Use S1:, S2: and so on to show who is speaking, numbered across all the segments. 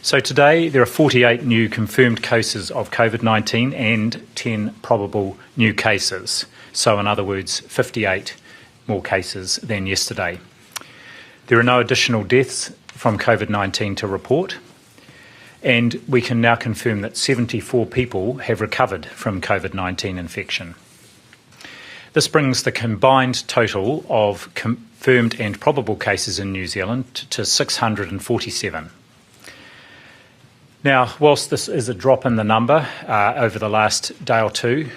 S1: So today there are 48 new confirmed cases of COVID-19 and 10 probable new cases. So in other words, 58 more cases than yesterday. There are no additional deaths from COVID-19 to report, and we can now confirm that 74 people have recovered from COVID-19 infection. This brings the combined total of confirmed and probable cases in New Zealand to 647. Now, whilst this is a drop in the number over the last day or two,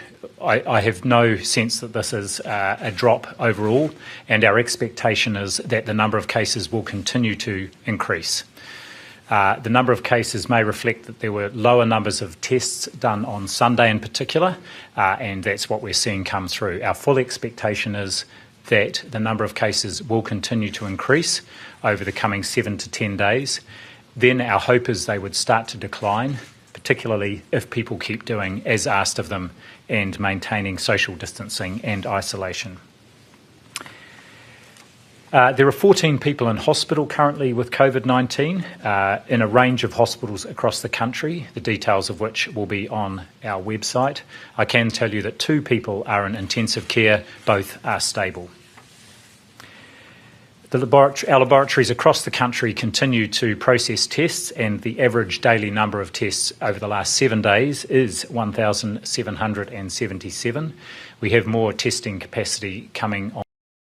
S1: I have no sense that this is a drop overall, and our expectation is that the number of cases will continue to increase. The number of cases may reflect that there were lower numbers of tests done on Sunday in particular, and that's what we're seeing come through. Our full expectation is that the number of cases will continue to increase over the coming 7 to 10 days. Then our hope is they would start to decline, particularly if people keep doing as asked of them and maintaining social distancing and isolation. There are 14 people in hospital currently with COVID-19 in a range of hospitals across the country, the details of which will be on our website. I can tell you that 2 people are in intensive care, both are stable. Our laboratories across the country continue to process tests, and the average daily number of tests over the last 7 days is 1,777. We have more testing capacity coming on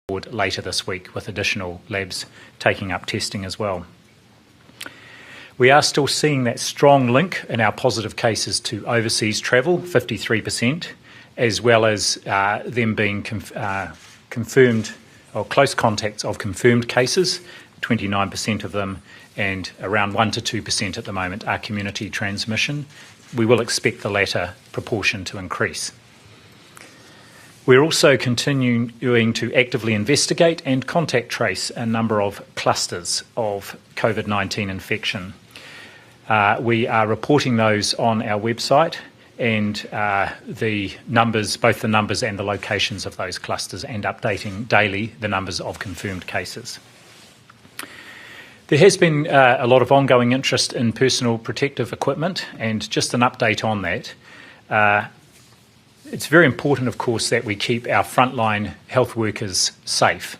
S1: board later this week, with additional labs taking up testing as well. We are still seeing that strong link in our positive cases to overseas travel, 53%, as well as them being confirmed or close contacts of confirmed cases, 29% of them, and around 1 to 2% at the moment are community transmission. We will expect the latter proportion to increase. We're also continuing to actively investigate and contact trace a number of clusters of COVID-19 infection. We are reporting those on our website, and the numbers, both the numbers and the locations of those clusters, and updating daily the numbers of confirmed cases. There has been a lot of ongoing interest in personal protective equipment, and just an update on that. It's very important, of course, that we keep our frontline health workers safe.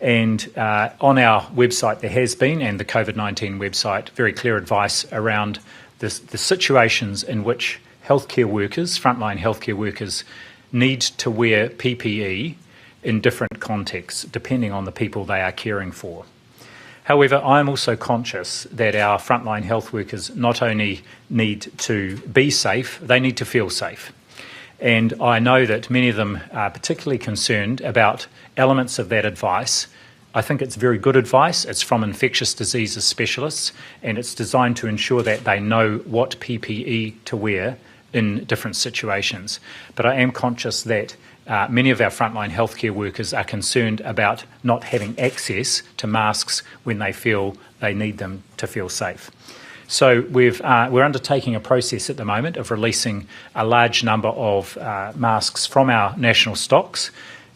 S1: And on our website there has been, and the COVID-19 website, very clear advice around the situations in which healthcare workers, frontline healthcare workers, need to wear PPE in different contexts, depending on the people they are caring for. However, I am also conscious that our frontline health workers not only need to be safe, they need to feel safe. And I know that many of them are particularly concerned about elements of that advice. I think it's very good advice. It's from infectious diseases specialists, and it's designed to ensure that they know what PPE to wear in different situations. But I am conscious that many of our frontline healthcare workers are concerned about not having access to masks when they feel they need them to feel safe. So we're undertaking a process at the moment of releasing a large number of masks from our national stocks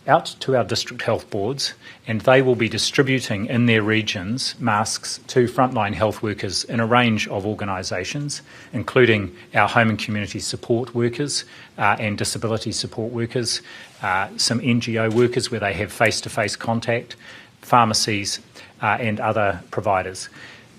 S1: out to our district health boards, and they will be distributing in their regions masks to frontline health workers in a range of organisations, including our home and community support workers and disability support workers, some NGO workers where they have face-to-face contact, pharmacies and other providers.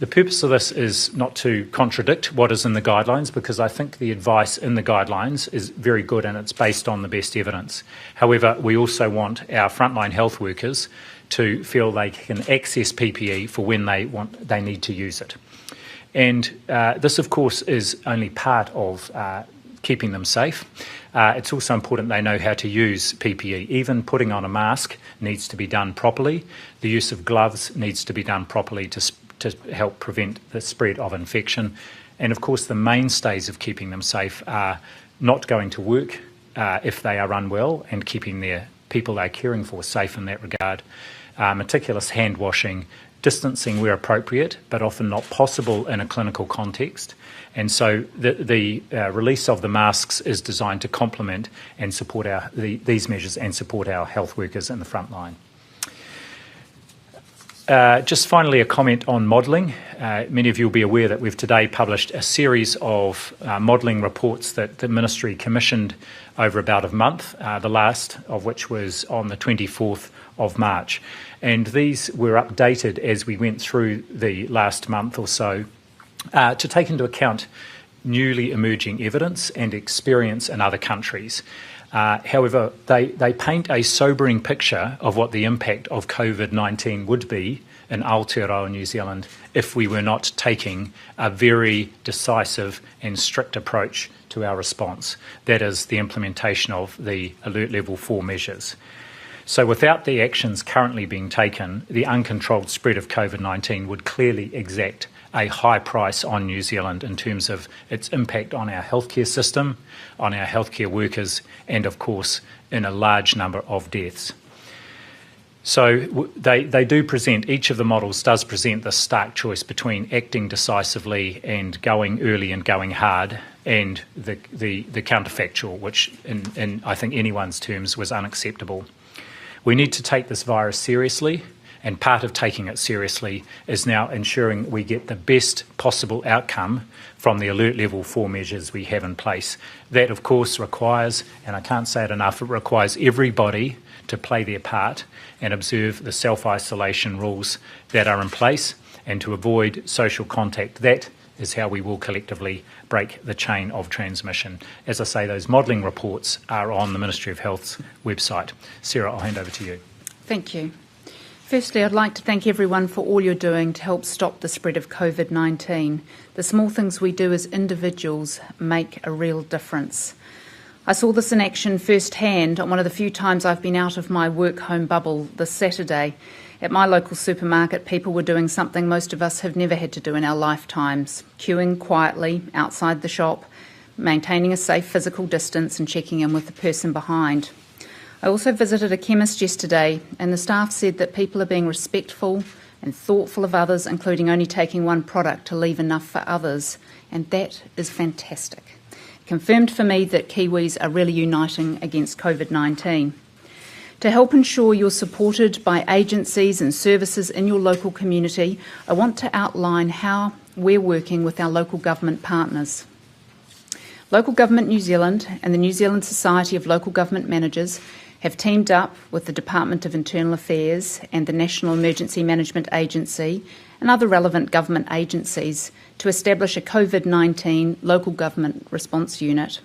S1: The purpose of this is not to contradict what is in the guidelines, because I think the advice in the guidelines is very good and it's based on the best evidence. However, we also want our frontline health workers to feel they can access PPE for when they need to use it. And this, of course, is only part of keeping them safe. It's also important they know how to use PPE. Even putting on a mask needs to be done properly. The use of gloves needs to be done properly to help prevent the spread of infection. And of course, the mainstays of keeping them safe are not going to work if they are unwell, and keeping their people they're caring for safe in that regard. Meticulous hand washing, distancing where appropriate, but often not possible in a clinical context. And so the release of the masks is designed to complement and support these measures and support our health workers in the front line. Just finally, a comment on modelling. Many of you will be aware that we've today published a series of modelling reports that the Ministry commissioned over about a month, the last of which was on the 24th of March. And these were updated as we went through the last month or so to take into account newly emerging evidence and experience in other countries. However, they paint a sobering picture of what the impact of COVID-19 would be in Aotearoa, New Zealand, if we were not taking a very decisive and strict approach to our response. That is the implementation of the Alert Level 4 measures. So without the actions currently being taken, the uncontrolled spread of COVID-19 would clearly exact a high price on New Zealand in terms of its impact on our healthcare system, on our healthcare workers, and of course in a large number of deaths. So they do present, each of the models does present the stark choice between acting decisively and going early and going hard, and the counterfactual, which in I think anyone's terms was unacceptable. We need to take this virus seriously, and part of taking it seriously is now ensuring we get the best possible outcome from the Alert Level 4 measures we have in place. That, of course, requires, and I can't say it enough, it requires everybody to play their part and observe the self-isolation rules that are in place and to avoid social contact. That is how we will collectively break the chain of transmission. As I say, those modelling reports are on the Ministry of Health's website. Sarah, I'll hand over to you.
S2: Thank you. Firstly, I'd like to thank everyone for all you're doing to help stop the spread of COVID-19. The small things we do as individuals make a real difference. I saw this in action firsthand on one of the few times I've been out of my work-home bubble this Saturday. At my local supermarket, people were doing something most of us have never had to do in our lifetimes, queuing quietly outside the shop, maintaining a safe physical distance and checking in with the person behind. I also visited a chemist yesterday, and the staff said that people are being respectful and thoughtful of others, including only taking one product to leave enough for others, and that is fantastic. Confirmed for me that Kiwis are really uniting against COVID-19. To help ensure you're supported by agencies and services in your local community, I want to outline how we're working with our local government partners. Local Government New Zealand and the New Zealand Society of Local Government Managers have teamed up with the Department of Internal Affairs and the National Emergency Management Agency and other relevant government agencies to establish a COVID-19 local government response unit.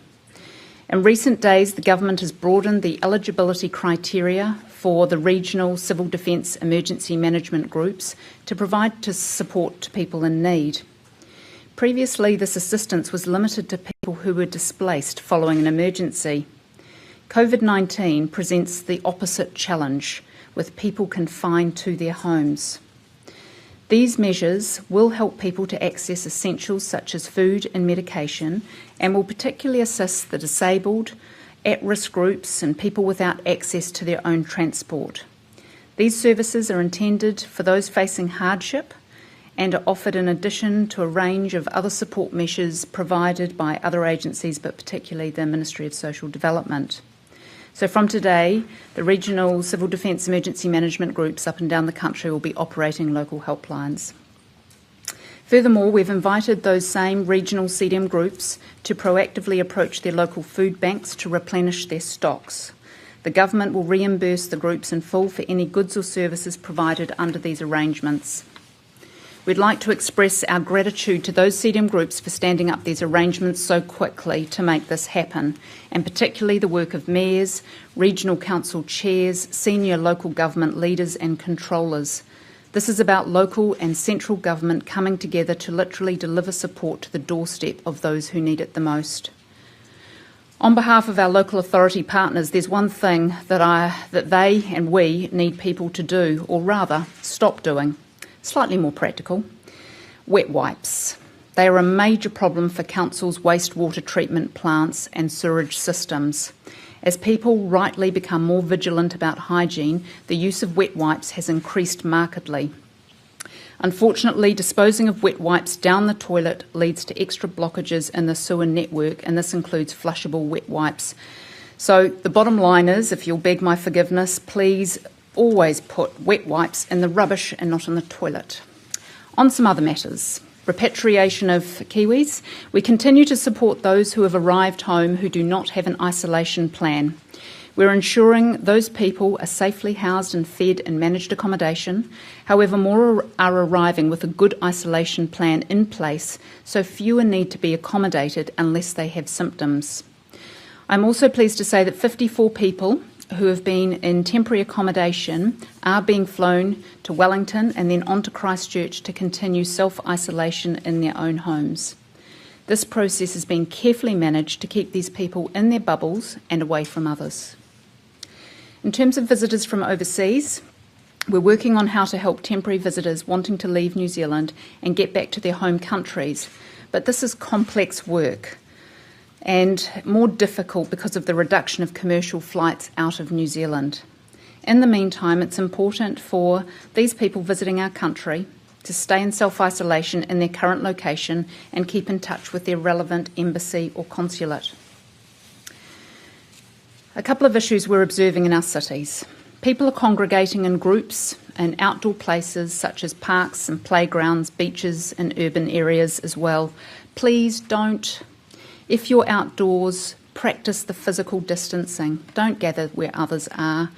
S2: In recent days, the government has broadened the eligibility criteria for the regional civil defence emergency management groups to provide support to people in need. Previously, this assistance was limited to people who were displaced following an emergency. COVID-19 presents the opposite challenge, with people confined to their homes. These measures will help people to access essentials such as food and medication, and will particularly assist the disabled, at-risk groups and people without access to their own transport. These services are intended for those facing hardship and are offered in addition to a range of other support measures provided by other agencies, but particularly the Ministry of Social Development. So from today, the regional civil defence emergency management groups up and down the country will be operating local helplines. Furthermore, we've invited those same regional CDM groups to proactively approach their local food banks to replenish their stocks. The government will reimburse the groups in full for any goods or services provided under these arrangements. We'd like to express our gratitude to those CDM groups for standing up these arrangements so quickly to make this happen, and particularly the work of mayors, regional council chairs, senior local government leaders and controllers. This is about local and central government coming together to literally deliver support to the doorstep of those who need it the most. On behalf of our local authority partners, there's one thing that they and we need people to do, or rather, stop doing. Slightly more practical. Wet wipes. They are a major problem for councils' wastewater treatment plants and sewerage systems. As people rightly become more vigilant about hygiene, the use of wet wipes has increased markedly. Unfortunately, disposing of wet wipes down the toilet leads to extra blockages in the sewer network, and this includes flushable wet wipes. So the bottom line is, if you'll beg my forgiveness, please always put wet wipes in the rubbish and not in the toilet. On some other matters. Repatriation of Kiwis. We continue to support those who have arrived home who do not have an isolation plan. We're ensuring those people are safely housed and fed in managed accommodation. However, more are arriving with a good isolation plan in place, so fewer need to be accommodated unless they have symptoms. I'm also pleased to say that 54 people who have been in temporary accommodation are being flown to Wellington and then on to Christchurch to continue self-isolation in their own homes. This process has been carefully managed to keep these people in their bubbles and away from others. In terms of visitors from overseas, we're working on how to help temporary visitors wanting to leave New Zealand and get back to their home countries, but this is complex work and more difficult because of the reduction of commercial flights out of New Zealand. In the meantime, it's important for these people visiting our country to stay in self-isolation in their current location and keep in touch with their relevant embassy or consulate. A couple of issues we're observing in our cities. People are congregating in groups in outdoor places such as parks and playgrounds, beaches and urban areas as well. Please don't. If you're outdoors, practice the physical distancing. Don't gather where others are.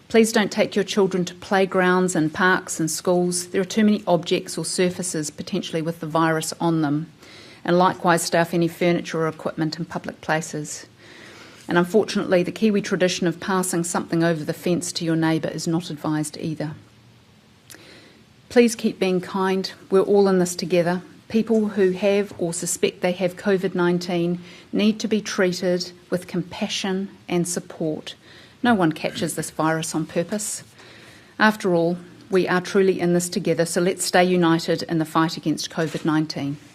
S2: Please don't take your children to playgrounds and parks and schools. There are too many objects or surfaces potentially with the virus on them. And likewise, stay off any furniture or equipment in public places. And unfortunately, the Kiwi tradition of passing something over the fence to your neighbour is not advised either. Please keep being kind. We're all in this together. People who have or suspect they have COVID-19 need to be treated with compassion and support. No one catches this virus on purpose. After all, we are truly in this together, so let's stay united in the fight against COVID-19.